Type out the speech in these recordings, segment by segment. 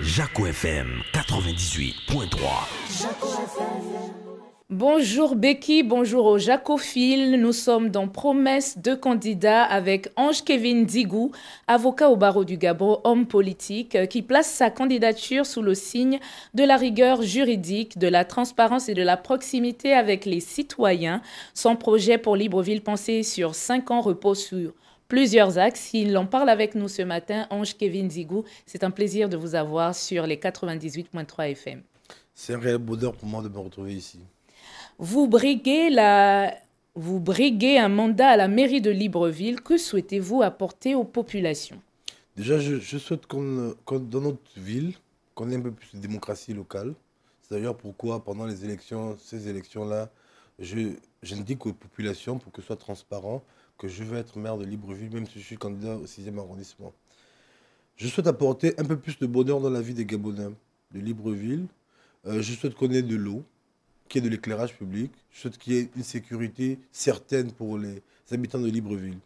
Jaco FM 98.3. Jaco FM. Bonjour Becky, bonjour aux jacophiles. Nous sommes dans Promesse de candidat avec Ange-Kevin Digou, avocat au barreau du Gabon, homme politique, qui place sa candidature sous le signe de la rigueur juridique, de la transparence et de la proximité avec les citoyens. Son projet pour Libreville pensé sur 5 ans repose sur plusieurs axes. Il en parle avec nous ce matin. Ange-Kevin Digou, c'est un plaisir de vous avoir sur les 98.3 FM. C'est un réel bonheur pour moi de me retrouver ici. Vous briguez un mandat à la mairie de Libreville. Que souhaitez-vous apporter aux populations? Déjà, je souhaite qu'on, dans notre ville, qu'on ait un peu plus de démocratie locale. C'est d'ailleurs pourquoi, pendant les élections, ces élections-là, j'indique aux populations, pour que ce soit transparent, que je veux être maire de Libreville, même si je suis candidat au 6e arrondissement. Je souhaite apporter un peu plus de bonheur dans la vie des Gabonais de Libreville. Je souhaite qu'on ait de l'eau, qu'il y ait de l'éclairage public. Je souhaite qu'il y ait une sécurité certaine pour les habitants de Libreville.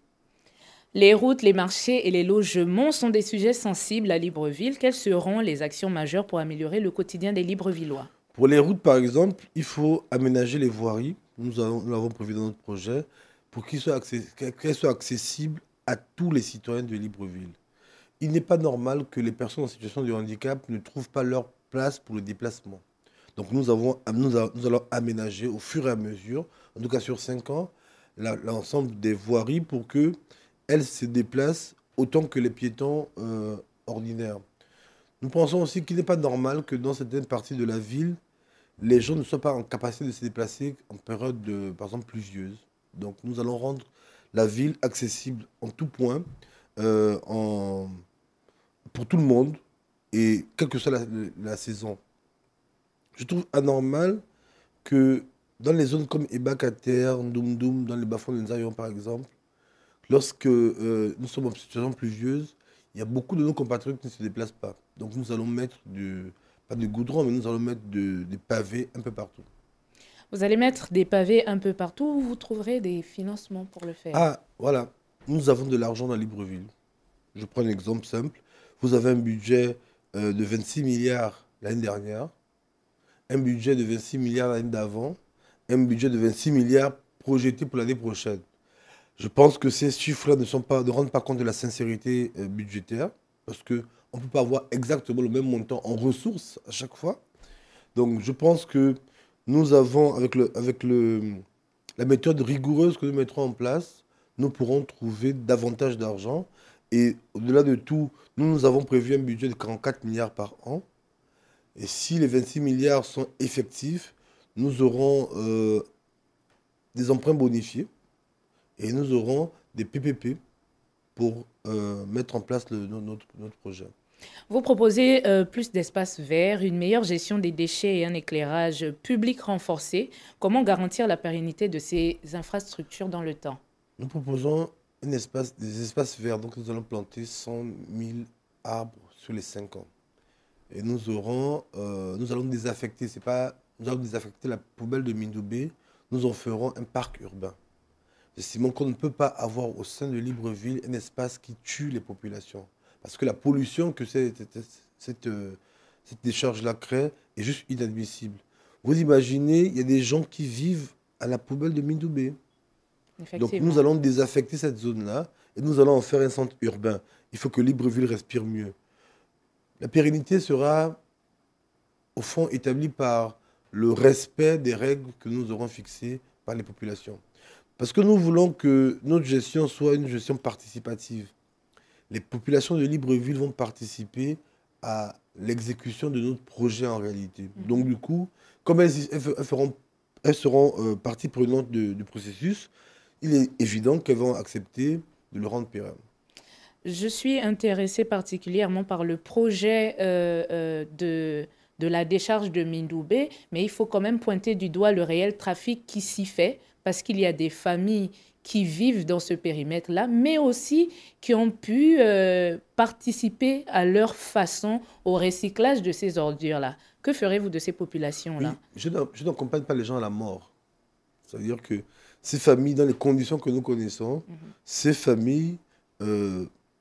Les routes, les marchés et les logements sont des sujets sensibles à Libreville. Quelles seront les actions majeures pour améliorer le quotidien des Librevillois? Pour les routes, par exemple, il faut aménager les voiries. Nous l'avons prévu dans notre projet pour qu'elles soient accessibles à tous les citoyens de Libreville. Il n'est pas normal que les personnes en situation de handicap ne trouvent pas leur place pour le déplacement. Donc nous allons aménager au fur et à mesure, en tout cas sur 5 ans, l'ensemble des voiries pour qu'elles se déplacent autant que les piétons ordinaires. Nous pensons aussi qu'il n'est pas normal que dans certaines parties de la ville, les gens ne soient pas en capacité de se déplacer en période, par exemple, pluvieuse. Donc nous allons rendre la ville accessible en tout point, pour tout le monde, et quelle que soit la saison. Je trouve anormal que dans les zones comme Ebakater, Ndoum, dans les bas-fonds de Nzayon par exemple, lorsque nous sommes en situation pluvieuse, il y a beaucoup de nos compatriotes qui ne se déplacent pas. Donc nous allons mettre, pas de goudron, mais nous allons mettre des pavés un peu partout. Vous allez mettre des pavés un peu partout où vous trouverez des financements pour le faire? Ah, voilà. Nous avons de l'argent dans Libreville. Je prends un exemple simple. Vous avez un budget de 26 milliards l'année dernière, un budget de 26 milliards l'année d'avant, un budget de 26 milliards projeté pour l'année prochaine. Je pense que ces chiffres-là ne rendent pas compte de la sincérité budgétaire, parce qu'on ne peut pas avoir exactement le même montant en ressources à chaque fois. Donc je pense que nous avons, avec la méthode rigoureuse que nous mettrons en place, nous pourrons trouver davantage d'argent. Et au-delà de tout, nous avons prévu un budget de 44 milliards par an. Et si les 26 milliards sont effectifs, nous aurons des emprunts bonifiés et nous aurons des PPP pour mettre en place notre projet. Vous proposez plus d'espaces verts, une meilleure gestion des déchets et un éclairage public renforcé. Comment garantir la pérennité de ces infrastructures dans le temps? Nous proposons des espaces verts. Donc nous allons planter 100 000 arbres sur les 5 ans. Et nous allons désaffecter, nous allons désaffecter la poubelle de Mindoubé, nous en ferons un parc urbain. Estimons qu'on ne peut pas avoir au sein de Libreville un espace qui tue les populations. Parce que la pollution que cette décharge-là crée est juste inadmissible. Vous imaginez, il y a des gens qui vivent à la poubelle de Mindoubé. Donc nous allons désaffecter cette zone-là et nous allons en faire un centre urbain. Il faut que Libreville respire mieux. La pérennité sera, au fond, établie par le respect des règles que nous aurons fixées par les populations. Parce que nous voulons que notre gestion soit une gestion participative. Les populations de Libreville vont participer à l'exécution de notre projet en réalité. Donc du coup, comme elles seront partie prenante du processus, il est évident qu'elles vont accepter de le rendre pérenne. Je suis intéressée particulièrement par le projet de la décharge de Mindoubé, mais il faut quand même pointer du doigt le réel trafic qui s'y fait, parce qu'il y a des familles qui vivent dans ce périmètre-là, mais aussi qui ont pu participer à leur façon au recyclage de ces ordures-là. Que ferez-vous de ces populations-là? Oui, je n'accompagne pas les gens à la mort. C'est-à-dire que ces familles, dans les conditions que nous connaissons, ces familles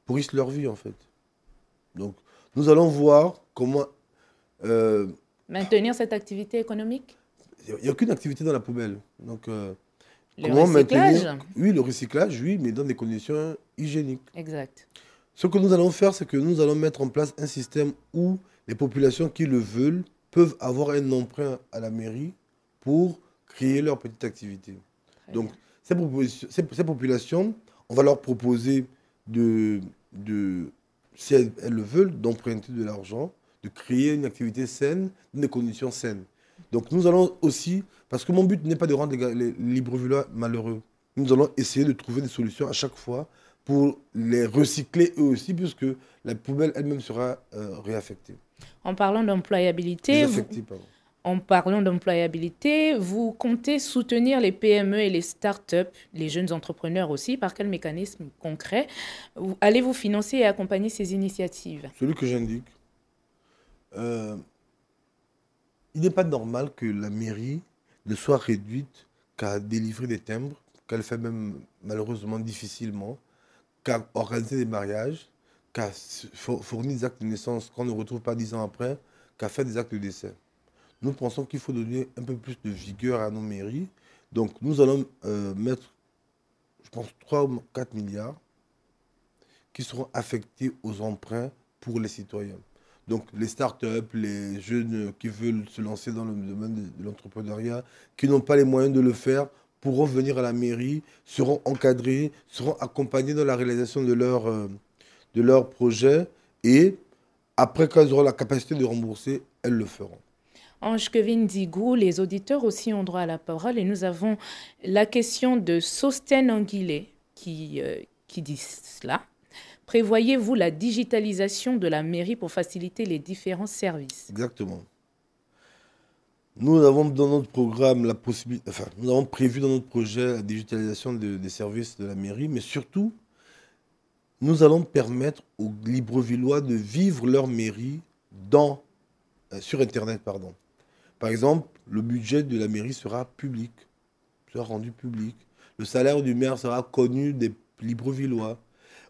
pourrissent leur vie, en fait. Donc, Nous allons voir comment... Maintenir cette activité économique? Il n'y a aucune activité dans la poubelle. Donc, Le comment recyclage? maintenir... Oui, le recyclage, oui, mais dans des conditions hygiéniques. Exact. Ce que nous allons faire, c'est que nous allons mettre en place un système où les populations qui le veulent peuvent avoir un emprunt à la mairie pour créer leur petite activité. Très Donc, bien. ces populations, on va leur proposer si elles le veulent, d'emprunter de l'argent, de créer une activité saine, dans des conditions saines. Donc, nous allons aussi, parce que mon but n'est pas de rendre les Librevillois malheureux, nous allons essayer de trouver des solutions à chaque fois pour les recycler eux aussi, puisque la poubelle elle-même sera réaffectée. En parlant d'employabilité, Désaffectée, pardon. vous comptez soutenir les PME et les start-up, les jeunes entrepreneurs aussi. Par quel mécanisme concret allez-vous financer et accompagner ces initiatives? Celui que j'indique. Il n'est pas normal que la mairie ne soit réduite qu'à délivrer des timbres, qu'elle fait même malheureusement difficilement, qu'à organiser des mariages, qu'à fournir des actes de naissance qu'on ne retrouve pas 10 ans après, qu'à faire des actes de décès. Nous pensons qu'il faut donner un peu plus de vigueur à nos mairies. Donc nous allons mettre, je pense, 3 ou 4 milliards qui seront affectés aux emprunts pour les citoyens. Donc les startups, les jeunes qui veulent se lancer dans le domaine de l'entrepreneuriat, qui n'ont pas les moyens de le faire, pourront venir à la mairie, seront encadrés, seront accompagnés dans la réalisation de leur projet. Et après, quand elles auront la capacité de rembourser, elles le feront. Ange-Kevin Digou, les auditeurs aussi ont droit à la parole et nous avons la question de Sosten Anguillet qui dit cela. Prévoyez-vous la digitalisation de la mairie pour faciliter les différents services? Exactement. Nous avons dans notre programme la possibilité, enfin, nous avons prévu dans notre projet la digitalisation des services de la mairie, mais surtout, nous allons permettre aux Librevillois de vivre leur mairie sur Internet, pardon. Par exemple, le budget de la mairie sera public, sera rendu public. Le salaire du maire sera connu des Librevillois.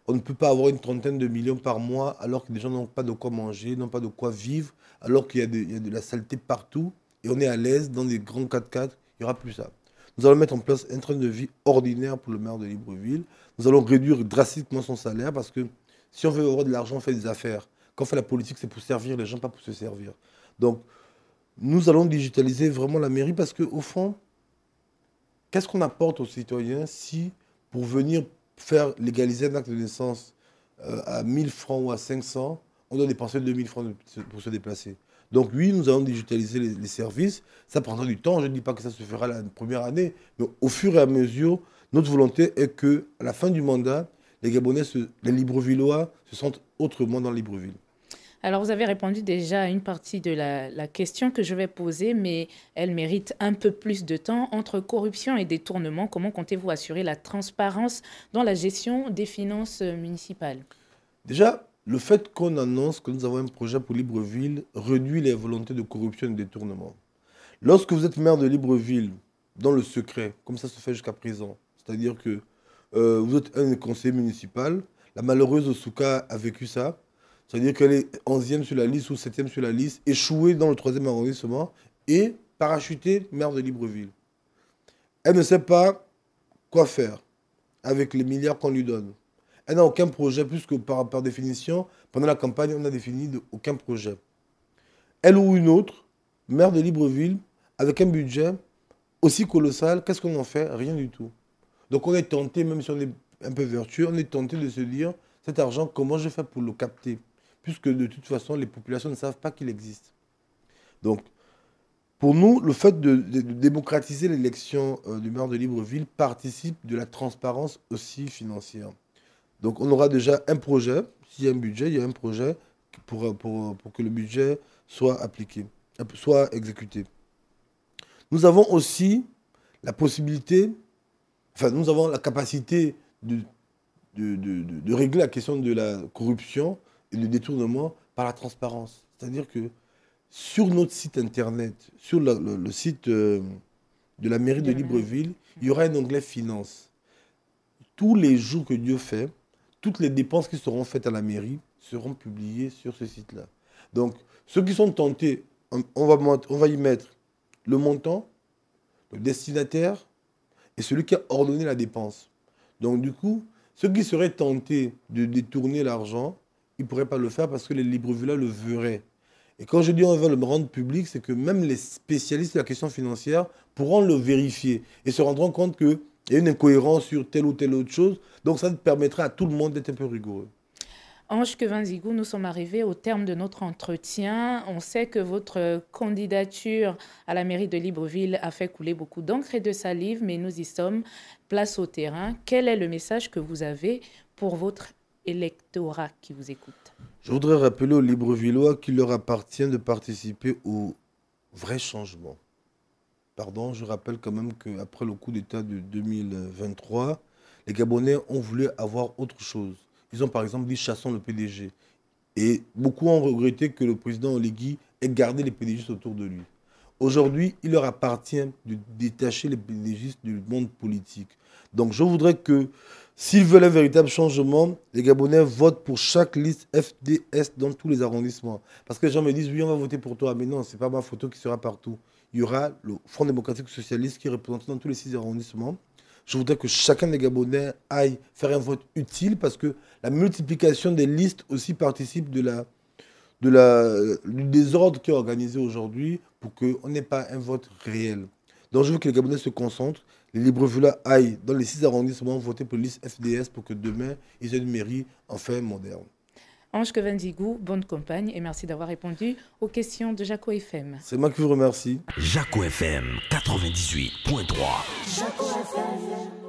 On ne peut pas avoir une trentaine de millions par mois alors que les gens n'ont pas de quoi manger, n'ont pas de quoi vivre, alors qu'il y a de la saleté partout et on est à l'aise dans des grands 4x4, il n'y aura plus ça. Nous allons mettre en place un train de vie ordinaire pour le maire de Libreville. Nous allons réduire drastiquement son salaire parce que si on veut avoir de l'argent, on fait des affaires. Quand on fait la politique, c'est pour servir les gens, pas pour se servir. Donc, nous allons digitaliser vraiment la mairie parce qu'au fond, qu'est-ce qu'on apporte aux citoyens si, pour venir faire légaliser un acte de naissance à 1000 francs ou à 500, on doit dépenser 2000 francs pour se déplacer. Donc oui, nous allons digitaliser les services. Ça prendra du temps. Je ne dis pas que ça se fera la première année, mais au fur et à mesure, notre volonté est que, à la fin du mandat, les Gabonais, les Librevillois, se sentent autrement dans Libreville. Alors, vous avez répondu déjà à une partie de la question que je vais poser, mais elle mérite un peu plus de temps. Entre corruption et détournement, comment comptez-vous assurer la transparence dans la gestion des finances municipales? Déjà, le fait qu'on annonce que nous avons un projet pour Libreville réduit les volontés de corruption et de détournement. Lorsque vous êtes maire de Libreville, dans le secret, comme ça se fait jusqu'à présent, c'est-à-dire que vous êtes un conseiller municipal, la malheureuse Osouka a vécu ça, c'est-à-dire qu'elle est 11e sur la liste ou 7e sur la liste, échouée dans le 3e arrondissement et parachutée maire de Libreville. Elle ne sait pas quoi faire avec les milliards qu'on lui donne. Elle n'a aucun projet, puisque par définition, pendant la campagne, on n'a défini aucun projet. Elle ou une autre, maire de Libreville, avec un budget aussi colossal, qu'est-ce qu'on en fait? Rien du tout. Donc on est tenté, même si on est un peu vertueux, on est tenté de se dire, cet argent, comment je fais pour le capter? Puisque de toute façon, les populations ne savent pas qu'il existe. Donc, pour nous, le fait de démocratiser l'élection du maire de Libreville participe de la transparence aussi financière. Donc on aura déjà un projet, s'il y a un budget, il y a un projet pour que le budget soit appliqué, soit exécuté. Nous avons aussi la possibilité, enfin nous avons la capacité de régler la question de la corruption et du détournement par la transparence. C'est-à-dire que sur notre site internet, sur le site de la mairie de Libreville, il y aura un onglet Finances. Tous les jours que Dieu fait, toutes les dépenses qui seront faites à la mairie seront publiés sur ce site-là. Donc, ceux qui sont tentés, on va y mettre le montant, le destinataire et celui qui a ordonné la dépense. Donc, du coup, ceux qui seraient tentés de détourner l'argent, ils ne pourraient pas le faire parce que les Libreville le verraient. Et quand je dis on va le rendre public, c'est que même les spécialistes de la question financière pourront le vérifier et se rendront compte qu'il y a une incohérence sur telle ou telle autre chose. Donc ça permettra à tout le monde d'être un peu rigoureux. Ange Kevin Zigou, nous sommes arrivés au terme de notre entretien. On sait que votre candidature à la mairie de Libreville a fait couler beaucoup d'encre et de salive, mais nous y sommes, place au terrain. Quel est le message que vous avez pour votre électorat qui vous écoute? Je voudrais rappeler aux Librevillois qu'il leur appartient de participer au vrai changement. Pardon, je rappelle quand même qu'après le coup d'État de 2023, les Gabonais ont voulu avoir autre chose. Ils ont par exemple dit chassons le PDG. Et beaucoup ont regretté que le président Oligui ait gardé les PDG autour de lui. Aujourd'hui, il leur appartient de détacher les PDG du monde politique. Donc je voudrais que, s'ils veulent un véritable changement, les Gabonais votent pour chaque liste FDS dans tous les arrondissements. Parce que les gens me disent, oui, on va voter pour toi. Mais non, ce n'est pas ma photo qui sera partout. Il y aura le Front démocratique socialiste qui est représenté dans tous les 6 arrondissements. Je voudrais que chacun des Gabonais aille faire un vote utile parce que la multiplication des listes aussi participe du désordre qui est organisé aujourd'hui pour qu'on n'ait pas un vote réel. Donc je veux que les Gabonais se concentrent, les Librevillois aillent dans les 6 arrondissements voter pour la liste FDS pour que demain, ils aient une mairie enfin moderne. Ange Kevin Zigou, bonne campagne et merci d'avoir répondu aux questions de Jaco FM. C'est moi qui vous remercie. Jaco FM 98.3. Jaco FM.